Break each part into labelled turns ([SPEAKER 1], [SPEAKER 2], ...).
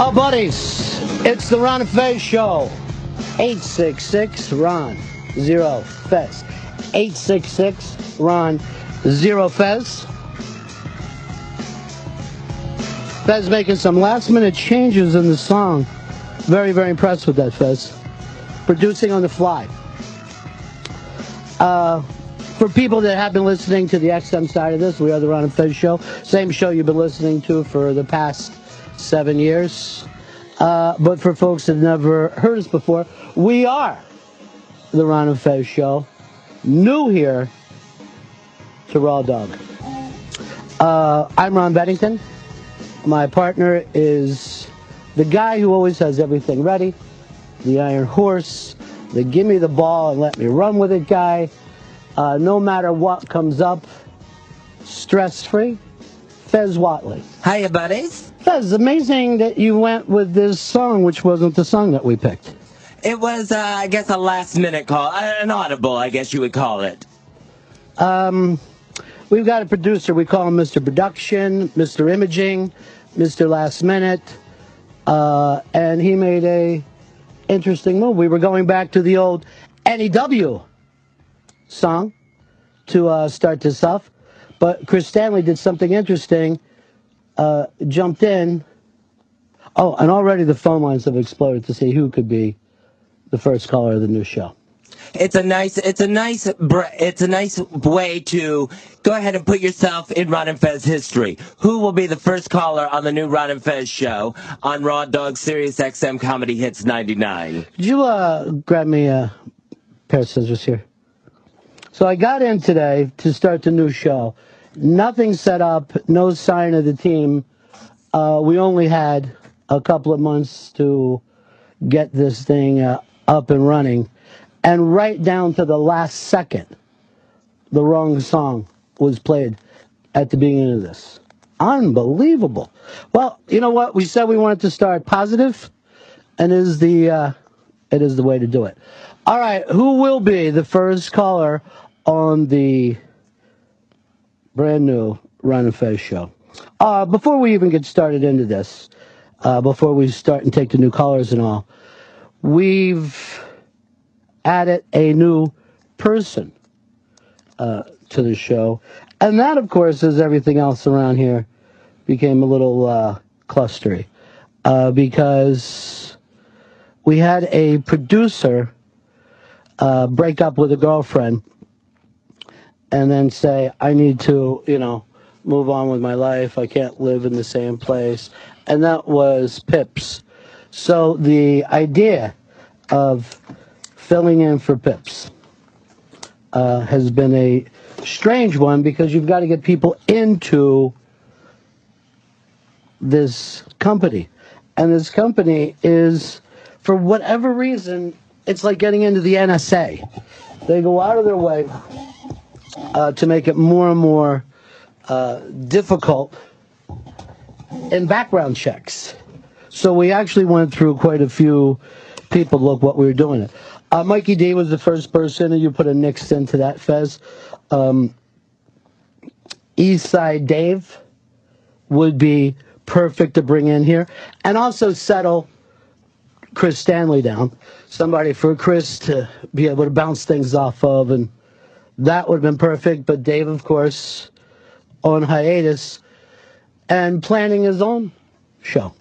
[SPEAKER 1] Oh, buddies, it's the Ron Fez Show. 866-RON-0-FEZ. 866-RON-0-FEZ. Fez making some last-minute changes in the song. Very, very impressed with that, Fez. Producing on the fly. For people that have been listening to the XM side of this, we are the Ron Fez Show. Same show you've been listening to for the past 7 years. But for folks that never heard us before, we are the Ron Fez Show. New here to RawDog. I'm Ron Bennington. My partner is the guy who always has everything ready, the Iron Horse, the give me the ball and let me run with it guy. No matter what comes up, stress-free, Fez Whatley.
[SPEAKER 2] Hiya, buddies.
[SPEAKER 1] Fez, it's amazing that you went with this song, which wasn't the song that we picked.
[SPEAKER 2] It was, I guess, a last-minute call. An audible, I guess you would call it.
[SPEAKER 1] We've got a producer. We call him Mr. Production, Mr. Imaging, Mr. Last Minute. And he made a interesting move. We were going back to the old NEW song to start this off. But Chris Stanley did something interesting, jumped in. Oh, and already the phone lines have exploded to see who could be the first caller of the new show.
[SPEAKER 2] It's a nice way to go ahead and put yourself in Ron and Fez history. Who will be the first caller on the new Ron and Fez show on RawDog Sirius XM Comedy Hits 99?
[SPEAKER 1] Could you grab me a pair of scissors here? So I got in today to start the new show. Nothing set up, no sign of the team. We only had a couple of months to get this thing up and running. And right down to the last second, the wrong song was played at the beginning of this. Unbelievable. Well, you know what? We said we wanted to start positive, and it is the way to do it. All right, who will be the first caller on the brand new Ron and Fez show? Before we even get started into this, before we start and take the new callers and all, we've added a new person to the show. And that, of course, as everything else around here became a little clustery. Because we had a producer break up with a girlfriend and then say, I need to, move on with my life. I can't live in the same place. And that was Pips. So the idea of filling in for Pips has been a strange one because you've got to get people into this company. And this company is, for whatever reason, it's like getting into the NSA. They go out of their way to make it more and more difficult in background checks. So we actually went through quite a few people, look what we were doing it. Mikey D was the first person, and you put a nix into that, Fez. Eastside Dave would be perfect to bring in here. And also settle Chris Stanley down. Somebody for Chris to be able to bounce things off of, and that would have been perfect. But Dave, of course, on hiatus and planning his own show.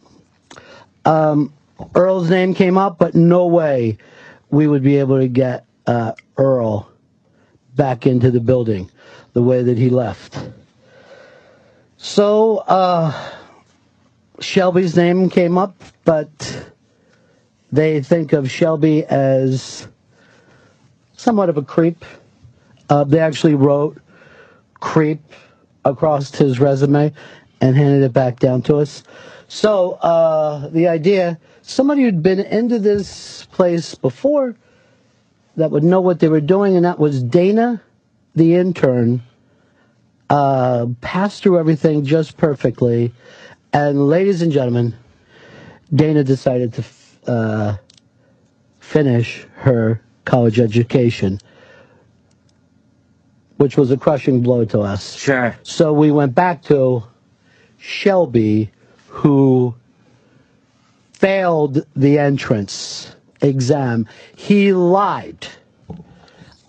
[SPEAKER 1] Earl's name came up, but no way we would be able to get Earl back into the building the way that he left. So Shelby's name came up, but they think of Shelby as somewhat of a creep. They actually wrote creep across his resume and handed it back down to us. So the idea, somebody who'd been into this place before that would know what they were doing, and that was Dana, the intern, passed through everything just perfectly. And ladies and gentlemen, Dana decided to finish her college education, which was a crushing blow to us.
[SPEAKER 2] Sure.
[SPEAKER 1] So we went back to Shelby, who failed the entrance exam. He lied.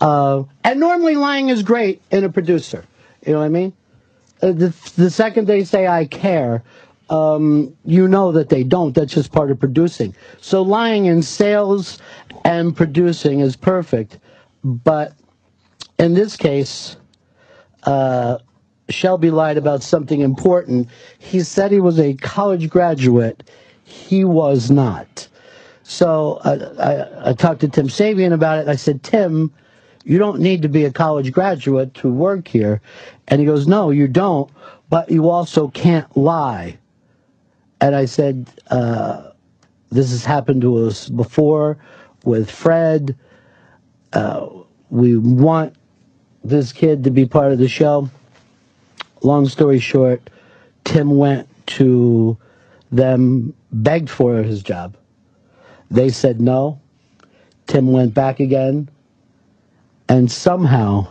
[SPEAKER 1] And normally lying is great in a producer. You know what I mean? The second they say, I care, you know that they don't. That's just part of producing. So lying in sales and producing is perfect. But in this case, Shelby lied about something important. He said he was a college graduate. He was not. So I talked to Tim Sabian about it. I said, Tim, you don't need to be a college graduate to work here. And he goes, no, you don't, but you also can't lie. And I said, this has happened to us before with Fred. We want this kid to be part of the show. Long story short, Tim went to them, begged for his job. They said no. Tim went back again. And somehow,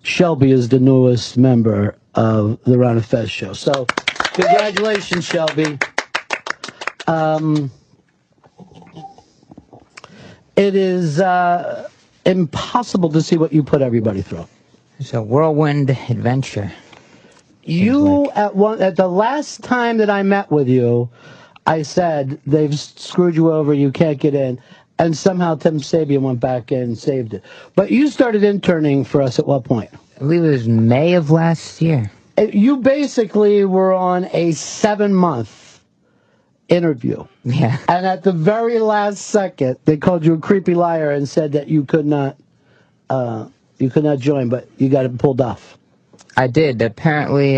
[SPEAKER 1] Shelby is the newest member of the Ron Fez Show. So, congratulations, Shelby. It is impossible to see what you put everybody through.
[SPEAKER 3] It's a whirlwind adventure.
[SPEAKER 1] You, at the last time that I met with you, I said, they've screwed you over, you can't get in. And somehow Tim Sabian went back and saved it. But you started interning for us at what point?
[SPEAKER 3] I believe it was May of last year.
[SPEAKER 1] You basically were on a 7-month interview.
[SPEAKER 3] Yeah.
[SPEAKER 1] And at the very last second, they called you a creepy liar and said that you could not join, but you got it pulled off.
[SPEAKER 3] I did. Apparently,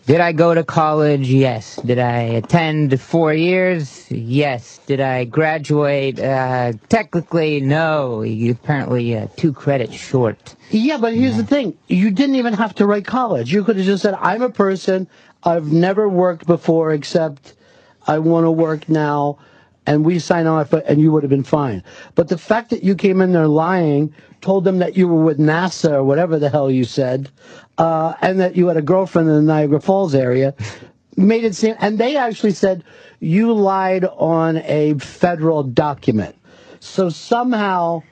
[SPEAKER 3] did I go to college? Yes. Did I attend 4 years? Yes. Did I graduate? Technically, no. Apparently, 2 credits short.
[SPEAKER 1] Yeah, but here's the thing. You didn't even have to write college. You could have just said, I'm a person, I've never worked before except I want to work now, and we sign off, and you would have been fine. But the fact that you came in there lying, told them that you were with NASA or whatever the hell you said, and that you had a girlfriend in the Niagara Falls area, made it seem, and they actually said you lied on a federal document. So somehow,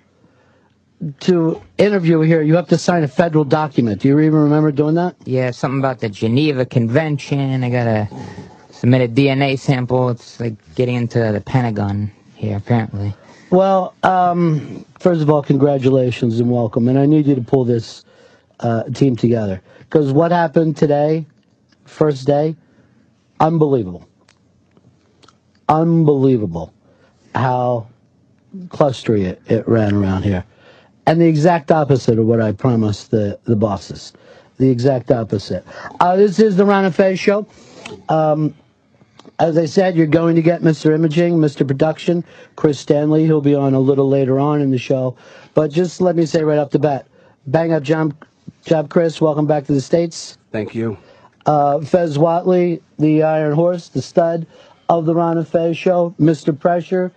[SPEAKER 1] to interview here, you have to sign a federal document. Do you even remember doing that?
[SPEAKER 3] Yeah, something about the Geneva Convention. I gotta submit a DNA sample. It's like getting into the Pentagon here, apparently.
[SPEAKER 1] Well, first of all, congratulations and welcome. And I need you to pull this team together. Because what happened today, first day, unbelievable. Unbelievable how clustery it ran around here. And the exact opposite of what I promised the bosses. The exact opposite. This is the Ron Fez Show. As I said, you're going to get Mr. Imaging, Mr. Production, Chris Stanley. He'll be on a little later on in the show. But just let me say right off the bat, bang up job, Chris. Welcome back to the States.
[SPEAKER 4] Thank you.
[SPEAKER 1] Fez Watley, the Iron Horse, the stud of the Ron Fez Show. Mr. Pressure,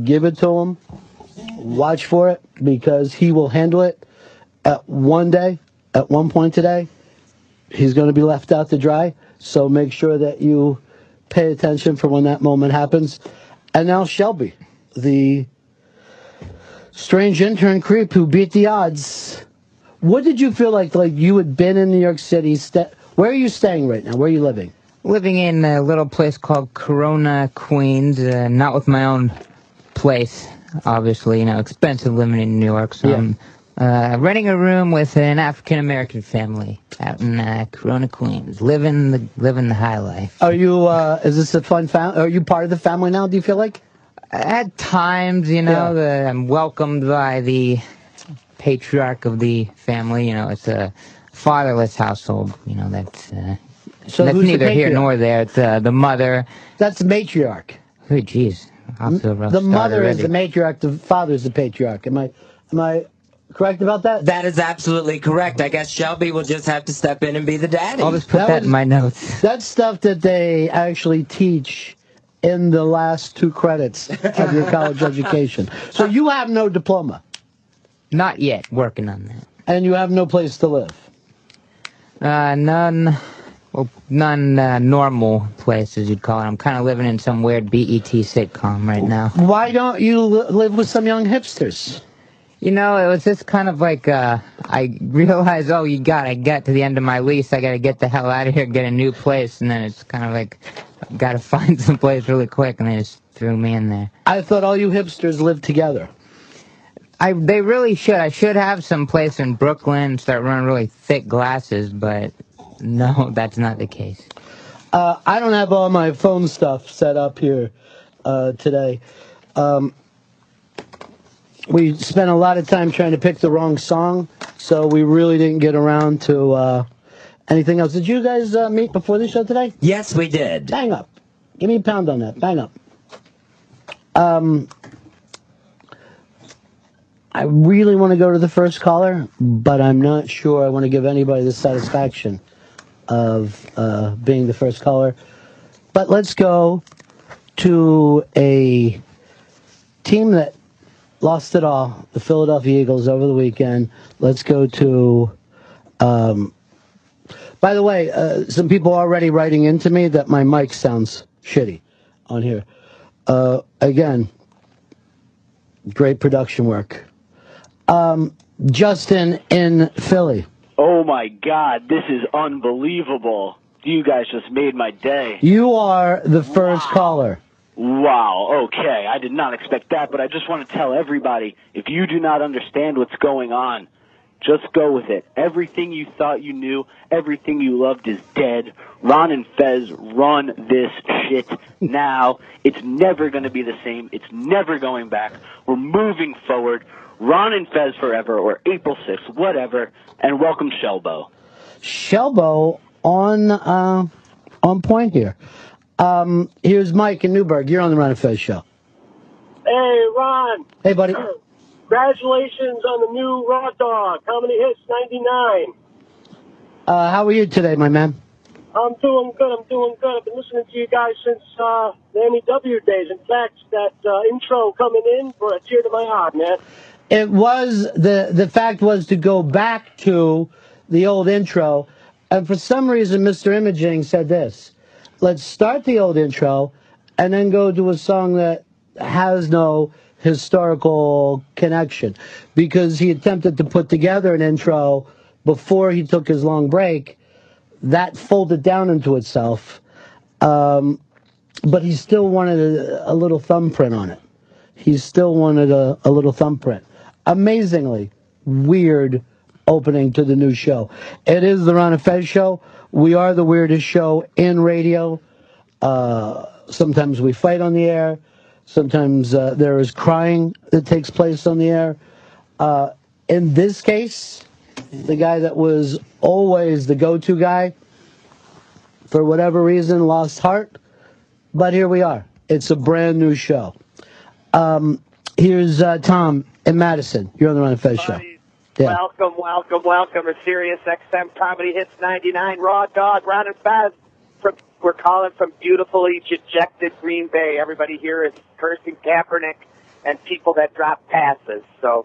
[SPEAKER 1] give it to him. Watch for it, because he will handle it. At one point today, he's going to be left out to dry. So make sure that you pay attention for when that moment happens. And now Shelby, the strange intern creep who beat the odds. What did you feel like you had been in New York City? Where are you staying right now? Where are you living?
[SPEAKER 3] Living in a little place called Corona, Queens. Not with my own place, obviously. Expensive living in New York. So yeah. I'm renting a room with an African-American family out in Corona, Queens. Living the high life.
[SPEAKER 1] Are you, is this a fun family? Are you part of the family now, do you feel like?
[SPEAKER 3] At times, I'm welcomed by the patriarch of the family. It's a fatherless household. That's neither here nor there. It's the mother.
[SPEAKER 1] That's the matriarch.
[SPEAKER 3] Oh, jeez.
[SPEAKER 1] The mother is the matriarch. The father is the patriarch. Am I correct about that?
[SPEAKER 2] That is absolutely correct. I guess Shelby will just have to step in and be the daddy.
[SPEAKER 3] I'll just put that in my notes.
[SPEAKER 1] That's stuff that they actually teach in the last 2 credits of your college education. So you have no diploma.
[SPEAKER 3] Not yet. Working on that.
[SPEAKER 1] And you have no place to live.
[SPEAKER 3] None Well, non-normal place, as you'd call it. I'm kind of living in some weird BET sitcom right now.
[SPEAKER 1] Why don't you live with some young hipsters?
[SPEAKER 3] You know, it was just kind of like, I realized, I get to the end of my lease, I gotta get the hell out of here, get a new place, and then it's kind of like, gotta find some place really quick, and they just threw me in there.
[SPEAKER 1] I thought all you hipsters lived together.
[SPEAKER 3] They really should. I should have some place in Brooklyn, start running really thick glasses, but no, that's not the case.
[SPEAKER 1] I don't have all my phone stuff set up here today. We spent a lot of time trying to pick the wrong song, so we really didn't get around to anything else. Did you guys meet before the show today?
[SPEAKER 2] Yes, we did.
[SPEAKER 1] Bang up. Give me a pound on that. Bang up. I really want to go to the first caller, but I'm not sure I want to give anybody the satisfaction of being the first caller. But let's go to a team that lost it all, the Philadelphia Eagles, over the weekend. Let's go to... by the way, some people are already writing into me that my mic sounds shitty on here. Again, great production work. Justin in Philly.
[SPEAKER 4] Oh my God, this is unbelievable. You guys just made my day.
[SPEAKER 1] You are the first caller.
[SPEAKER 4] Wow, okay. I did not expect that, but I just want to tell everybody, if you do not understand what's going on, just go with it. Everything you thought you knew, everything you loved is dead. Ron and Fez run this shit now. It's never going to be the same. It's never going back. We're moving forward. Ron and Fez forever, or April 6th, whatever, and welcome Shelbo.
[SPEAKER 1] Shelbo on point here. Here's Mike in Newburgh. You're on the Ron Fez Show.
[SPEAKER 5] Hey, Ron.
[SPEAKER 1] Hey, buddy.
[SPEAKER 5] Congratulations on the new RawDog. How many hits? 99.
[SPEAKER 1] How are you today, my man?
[SPEAKER 5] I'm doing good. I've been listening to you guys since the MEW days. In fact, that intro coming in brought a tear to my heart, man.
[SPEAKER 1] It was, the fact was to go back to the old intro, and for some reason, Mr. Imaging said this: let's start the old intro, and then go to a song that has no historical connection, because he attempted to put together an intro before he took his long break that folded down into itself, but he still wanted a little thumbprint on it. He still wanted a little thumbprint. Amazingly weird opening to the new show. It is the Ron Fez Show. We are the weirdest show in radio. Sometimes we fight on the air. Sometimes there is crying that takes place on the air. In this case, the guy that was always the go-to guy, for whatever reason, lost heart. But here we are. It's a brand new show. Here's Tom in Madison. You're on the Ron Fez Show.
[SPEAKER 6] Yeah. Welcome to Sirius XM Comedy Hits 99. RawDog, Ron and Fez. We're calling from beautifully dejected Green Bay. Everybody here is cursing Kaepernick and people that drop passes. So,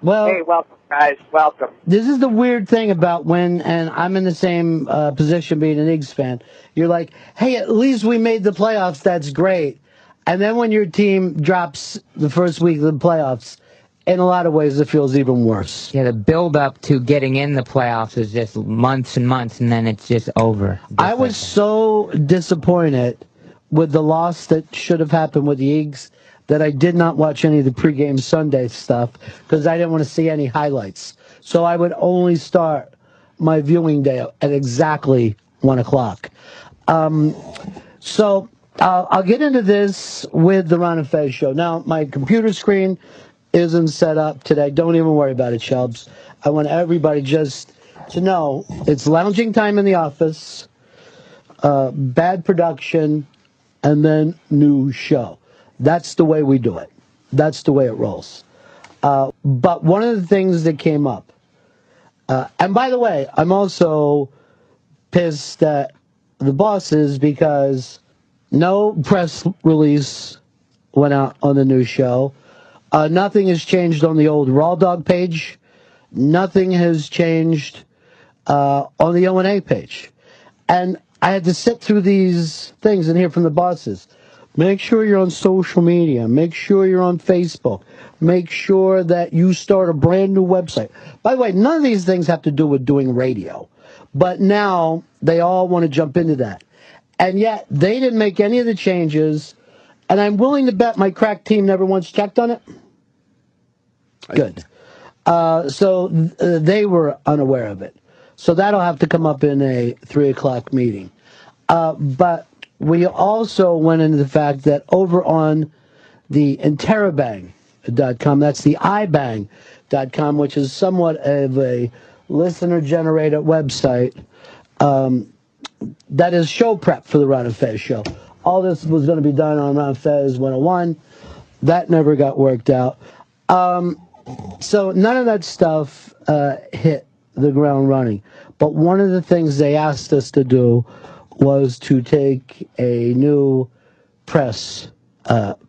[SPEAKER 1] well,
[SPEAKER 6] hey, welcome, guys. Welcome.
[SPEAKER 1] This is the weird thing about when, and I'm in the same position being an Eagles fan, you're like, hey, at least we made the playoffs. That's great. And then when your team drops the first week of the playoffs, in a lot of ways, it feels even worse.
[SPEAKER 3] Yeah, the build-up to getting in the playoffs is just months and months, and then it's just over.
[SPEAKER 1] I was so disappointed with the loss that should have happened with the Eagles that I did not watch any of the pregame Sunday stuff because I didn't want to see any highlights. So I would only start my viewing day at exactly 1 o'clock. So I'll get into this with the Ron and Fez Show. Now, my computer screen isn't set up today. Don't even worry about it, Shelbs. I want everybody just to know it's lounging time in the office, bad production, and then new show. That's the way we do it. That's the way it rolls. But one of the things that came up, and by the way, I'm also pissed at the bosses because no press release went out on the new show. Nothing has changed on the old RawDog page. Nothing has changed on the O&A page. And I had to sit through these things and hear from the bosses. Make sure you're on social media. Make sure you're on Facebook. Make sure that you start a brand new website. By the way, none of these things have to do with doing radio. But now they all want to jump into that. And yet they didn't make any of the changes. And I'm willing to bet my crack team never once checked on it. Good. So they were unaware of it. So that'll have to come up in a 3 o'clock meeting. But we also went into the fact that over on the interrobang.com, that's the ibang.com, which is somewhat of a listener-generated website, that is show prep for the Ron Fez Show. All this was going to be done on Ron Fez 101. That never got worked out. So none of that stuff hit the ground running. But one of the things they asked us to do was to take a new press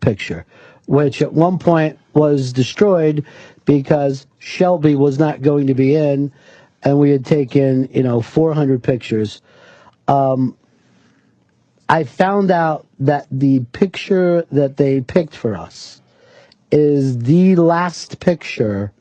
[SPEAKER 1] picture, which at one point was destroyed because Shelby was not going to be in, and we had taken 400 pictures. I found out that the picture that they picked for us is the last picture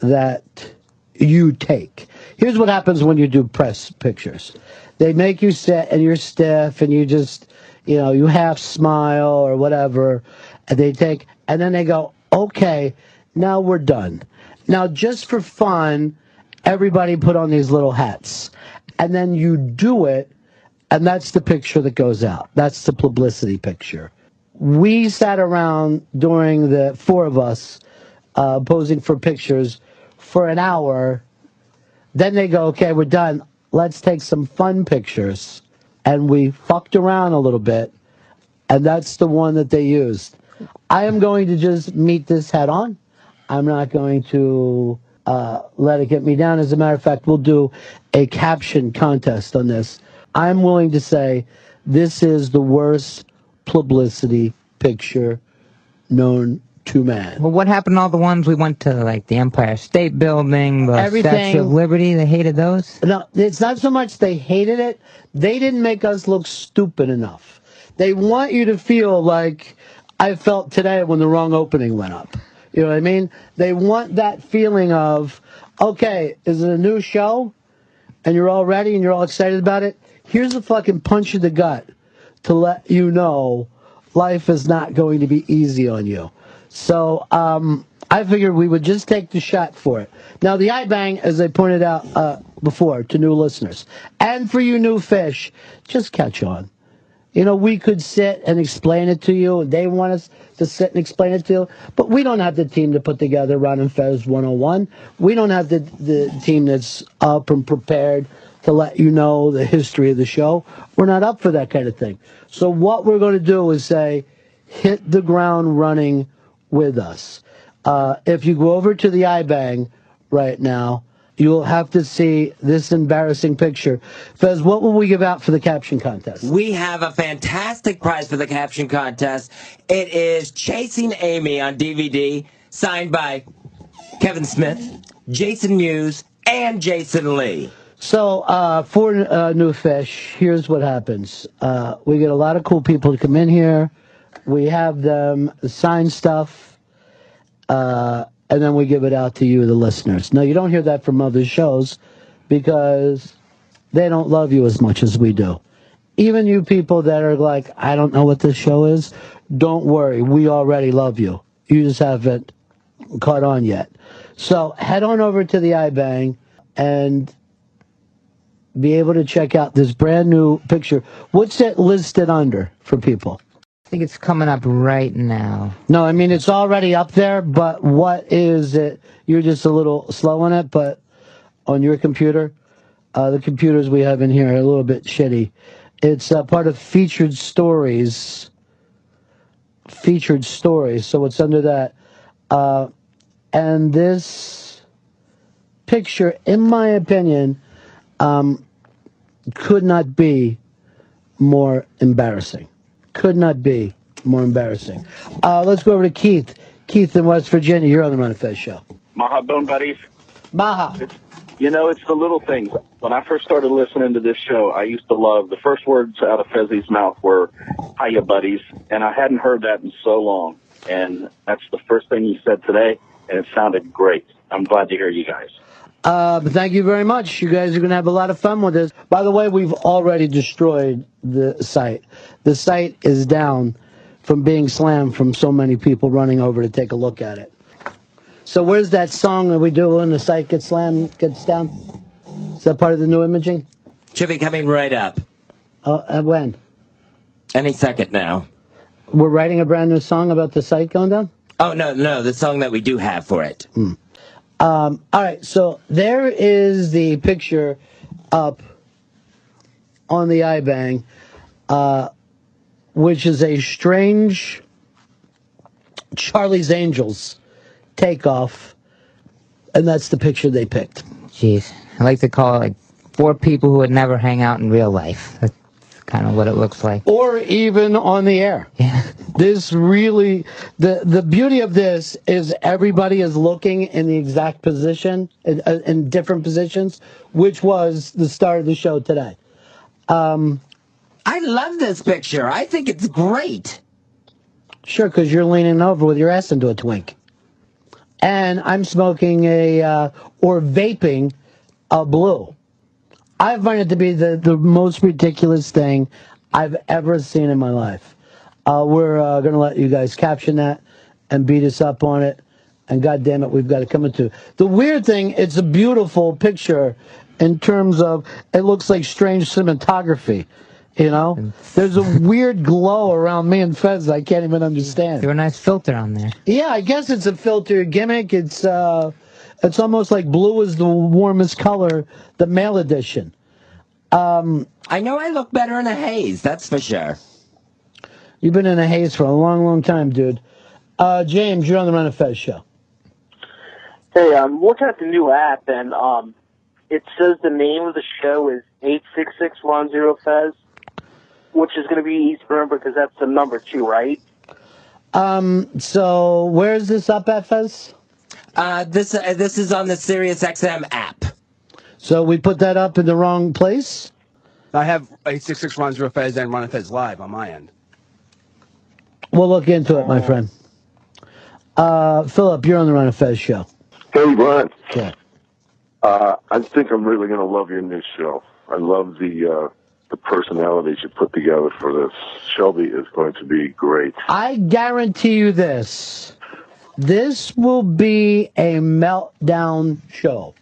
[SPEAKER 1] that you take. Here's what happens when you do press pictures. They make you sit and you're stiff and you just, you half smile or whatever, and and then they go, okay, now we're done. Now, just for fun, everybody put on these little hats. And then you do it, and that's the picture that goes out. That's the publicity picture. We sat around during the four of us posing for pictures for an hour. Then they go, okay, we're done. Let's take some fun pictures. And we fucked around a little bit, and that's the one that they used. I am going to just meet this head on. I'm not going to let it get me down. As a matter of fact, we'll do a caption contest on this. I'm willing to say this is the worst publicity picture known to man.
[SPEAKER 3] Well, what happened to all the ones we went to, like the Empire State Building, the Statue of Liberty? They hated those?
[SPEAKER 1] No, it's not so much they hated it. They didn't make us look stupid enough. They want you to feel like I felt today when the wrong opening went up. You know what I mean? They want that feeling of, okay, is it a new show? And you're all ready and you're all excited about it? Here's a fucking punch in the gut to let you know life is not going to be easy on you. So I figured we would just take the shot for it. Now, the iBang, as I pointed out before to new listeners, and for you new fish, just catch on. We could sit and explain it to you, and they want us to sit and explain it to you, but we don't have the team to put together Ron and Fez 101. We don't have the team that's up and prepared to let you know the history of the show. We're not up for that kind of thing. So what we're going to do is say, hit the ground running with us. If you go over to the iBang right now, you'll have to see this embarrassing picture. Fez, what will we give out for the caption contest?
[SPEAKER 2] We have a fantastic prize for the caption contest. It is Chasing Amy on DVD, signed by Kevin Smith, Jason Mewes, and Jason Lee.
[SPEAKER 1] So, for new fish, here's what happens. We get a lot of cool people to come in here. We have them sign stuff, and then we give it out to you, the listeners. Now, you don't hear that from other shows because they don't love you as much as we do. Even you people that are like, I don't know what this show is, don't worry. We already love you. You just haven't caught on yet. So head on over to the iBang and be able to check out this brand new picture. What's it listed under for people?
[SPEAKER 3] I think it's coming up right now.
[SPEAKER 1] No, I mean, it's already up there, but what is it? You're just a little slow on it, but on your computer, the computers we have in here are a little bit shitty. It's part of featured stories. Featured stories, so it's under that. And this picture, in my opinion, could not be more embarrassing. Could not be more embarrassing. Let's go over to Keith. Keith in West Virginia. You're on the Ron Fez Show.
[SPEAKER 7] Maha Bone Buddies.
[SPEAKER 1] Maha.
[SPEAKER 7] You know, it's the little things. When I first started listening to this show, I used to love the first words out of Fezzy's mouth were, "Hiya, buddies," and I hadn't heard that in so long. And that's the first thing you said today, and it sounded great. I'm glad to hear you guys.
[SPEAKER 1] Thank you very much. You guys are going to have a lot of fun with this. By the way, we've already destroyed the site. The site is down from being slammed from so many people running over to take a look at it. So where's that song that we do when the site gets slammed, gets down? Is that part of the new imaging?
[SPEAKER 2] Should be coming right up.
[SPEAKER 1] When?
[SPEAKER 2] Any second now.
[SPEAKER 1] We're writing a brand new song about the site going down?
[SPEAKER 2] Oh, no, the song that we do have for it.
[SPEAKER 1] All right, so there is the picture up on the iBang, which is a strange Charlie's Angels takeoff, and that's the picture they picked.
[SPEAKER 3] Jeez, I like to call it like 4 people who would never hang out in real life. That's kind of what it looks like.
[SPEAKER 1] Or even on the air.
[SPEAKER 3] Yeah.
[SPEAKER 1] This really, the beauty of this is everybody is looking in the exact position, in different positions, which was the start of the show today.
[SPEAKER 2] I love this picture. I think it's great.
[SPEAKER 1] Sure, because you're leaning over with your ass into a twink. And I'm smoking or vaping a blue. I find it to be the most ridiculous thing I've ever seen in my life. We're going to let you guys caption that and beat us up on it. And God damn it, we've got to come into. The weird thing, it's a beautiful picture in terms of it looks like strange cinematography. You know, there's a weird glow around me and Fez I can't even understand.
[SPEAKER 3] There's a nice filter on there.
[SPEAKER 1] Yeah, I guess it's a filter gimmick. It's almost like blue is the warmest color, the male edition.
[SPEAKER 2] I know I look better in a haze, that's for sure.
[SPEAKER 1] You've been in a haze for a long, long time, dude. James, you're on the Ron Fez Show.
[SPEAKER 5] Hey, I'm looking at the new app, and it says the name of the show is 86610 Fez, which is going to be Eastburn because that's the number 2, right?
[SPEAKER 1] So where's this up at, Fez?
[SPEAKER 2] This is on the SiriusXM app.
[SPEAKER 1] So we put that up in the wrong place?
[SPEAKER 8] I have 86610 Fez and Ron Fez Live on my end.
[SPEAKER 1] We'll look into it, my friend. Philip, you're on the Ron Fez Show.
[SPEAKER 9] Hey, Ron.
[SPEAKER 1] Yeah.
[SPEAKER 9] I think I'm really going to love your new show. I love the personalities you put together for this. Shelby is going to be great.
[SPEAKER 1] I guarantee you this. This will be a meltdown show.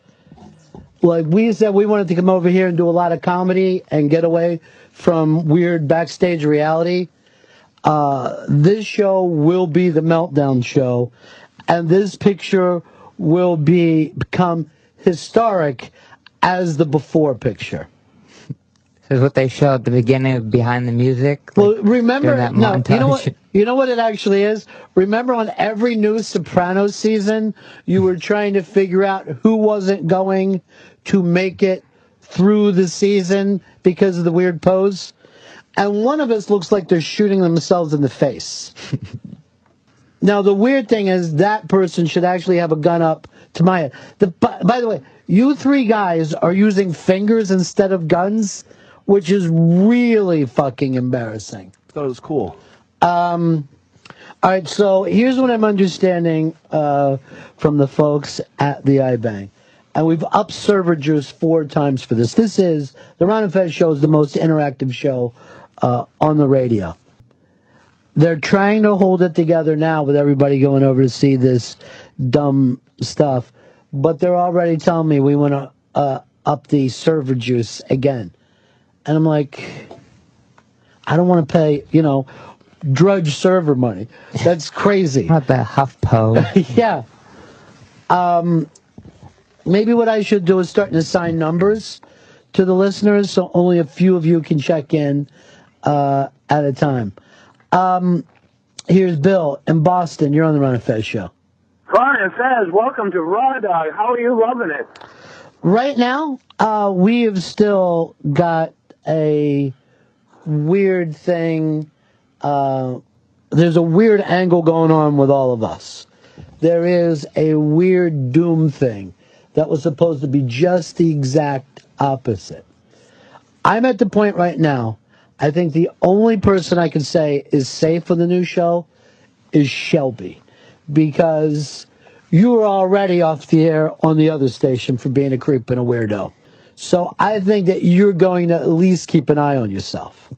[SPEAKER 1] Like we said, we wanted to come over here and do a lot of comedy and get away from weird backstage reality. This show will be the meltdown show, and this picture will become historic as the before picture.
[SPEAKER 3] This is what they show at the beginning of Behind the Music.
[SPEAKER 1] Well, remember, no,
[SPEAKER 3] montage.
[SPEAKER 1] you know what it actually is? Remember on every new Sopranos season, you were trying to figure out who wasn't going to make it through the season because of the weird pose? And one of us looks like they're shooting themselves in the face. Now, the weird thing is that person should actually have a gun up to my head. By the way, you 3 guys are using fingers instead of guns, which is really fucking embarrassing.
[SPEAKER 8] I thought it was cool.
[SPEAKER 1] All right, so here's what I'm understanding from the folks at the iBang. And we've upped server juice 4 times for this. This is, the Ron and Fez Show is the most interactive show on the radio. They're trying to hold it together now with everybody going over to see this dumb stuff. But they're already telling me we want to up the server juice again. And I'm like, I don't want to pay, drudge server money. That's crazy.
[SPEAKER 3] Not that HuffPo.
[SPEAKER 1] Yeah. Maybe what I should do is start to assign numbers to the listeners so only a few of you can check in at a time. Here's Bill in Boston. You're on the Ron and Fez Show.
[SPEAKER 5] Ron and Fez, welcome to RawDog. How are you loving it?
[SPEAKER 1] Right now, we have still got a weird thing. There's a weird angle going on with all of us. There is a weird doom thing that was supposed to be just the exact opposite. I'm at the point right now, I think the only person I can say is safe for the new show is Shelby, because you were already off the air on the other station for being a creep and a weirdo. So I think that you're going to at least keep an eye on yourself.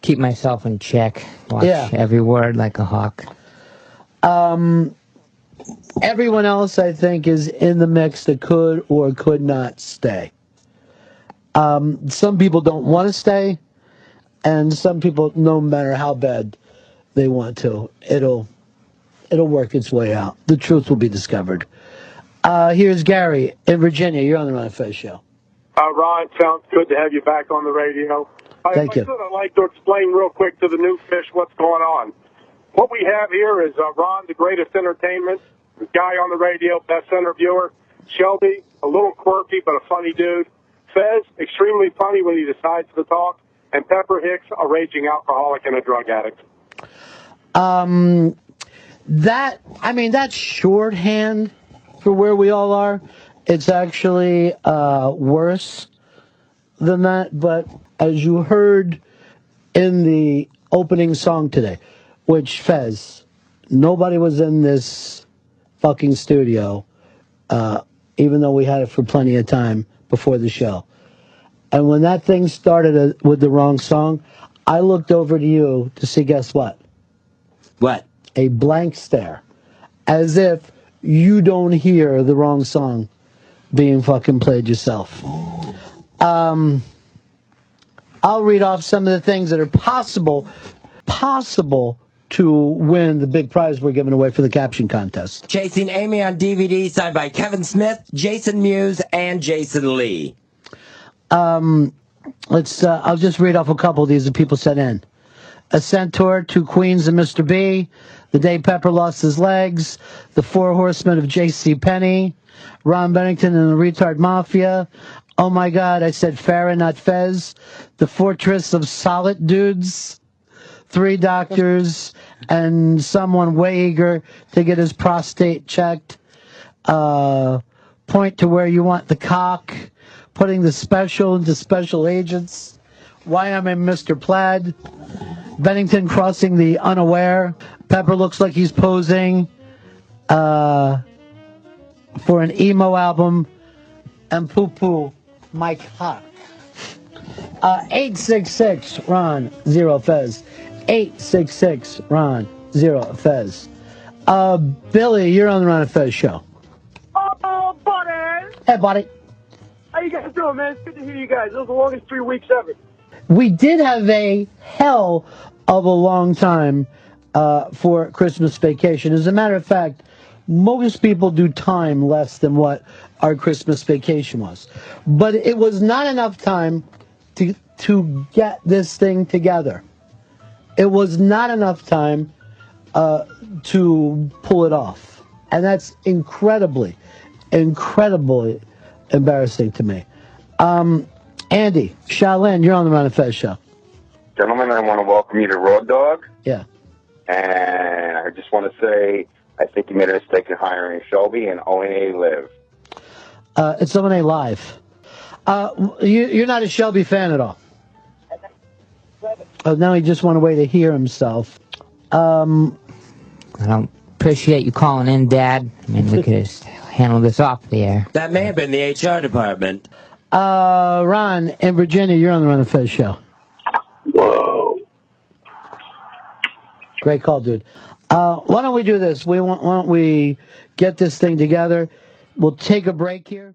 [SPEAKER 3] Keep myself in check. Watch every word like a hawk.
[SPEAKER 1] Everyone else, I think, is in the mix that could or could not stay. Some people don't want to stay, and some people, no matter how bad they want to, it'll work its way out. The truth will be discovered. Here's Gary in Virginia. You're on the Ron Fez Show.
[SPEAKER 10] Ron, sounds good to have you back on the radio.
[SPEAKER 1] Thank you.
[SPEAKER 10] I'd like to explain real quick to the new fish what's going on. What we have here is Ron, the greatest entertainment, the guy on the radio, best interviewer. Shelby, a little quirky but a funny dude. Fez, extremely funny when he decides to talk. And Pepper Hicks, a raging alcoholic and a drug addict.
[SPEAKER 1] That's shorthand for where we all are. It's actually worse than that. But as you heard in the opening song today, which Fez, nobody was in this fucking studio, even though we had it for plenty of time before the show. And when that thing started with the wrong song, I looked over to you to see, guess what?
[SPEAKER 2] What?
[SPEAKER 1] A blank stare. As if you don't hear the wrong song being fucking played yourself. I'll read off some of the things that are possible to win the big prize we're giving away for the caption contest.
[SPEAKER 2] Chasing Amy on DVD, signed by Kevin Smith, Jason Mewes, and Jason Lee.
[SPEAKER 1] I'll just read off a couple of these that people sent in. A Centaur, Two Queens and Mr. B, The Day Pepper Lost His Legs, The Four Horsemen of J.C. Penney, Ron Bennington and the Retard Mafia, Oh My God, I Said Farrah, Not Fez, The Fortress of Solid Dudes, Three Doctors, and someone way eager to get his prostate checked, Point to Where You Want the Cock, Putting the Special into Special Agents, Why I'm in Mr. Plaid, Bennington Crossing the Unaware, Pepper Looks Like He's Posing for an emo album, and Poo Poo Mike Hot. 866 Ron Zero Fez. 866 Ron Zero Fez. Billy, you're on the Ron Fez Show.
[SPEAKER 11] Oh, buddy.
[SPEAKER 1] Hey, buddy.
[SPEAKER 11] How you guys doing, man? It's good to hear you guys. It was the longest 3 weeks ever.
[SPEAKER 1] We did have a hell of a long time for Christmas vacation. As a matter of fact, most people do time less than what our Christmas vacation was. But it was not enough time to get this thing together. It was not enough time to pull it off. And that's incredibly embarrassing to me. Andy, Shaolin, you're on the Ron Fez Show.
[SPEAKER 12] Gentlemen, I want to welcome you to RawDog.
[SPEAKER 1] Yeah.
[SPEAKER 12] And I just want to say, I think you made a mistake in hiring Shelby and O&A Live.
[SPEAKER 1] It's O&A Live. You're not a Shelby fan at all? Oh, now he just wants a way to hear himself.
[SPEAKER 3] I don't appreciate you calling in, Dad. I mean, we could just handle this off the air.
[SPEAKER 2] That may have been the HR department.
[SPEAKER 1] Ron, in Virginia, you're on the Ron Fez Show.
[SPEAKER 9] Whoa.
[SPEAKER 1] Great call, dude. Why don't we do this? Why don't we get this thing together? We'll take a break here.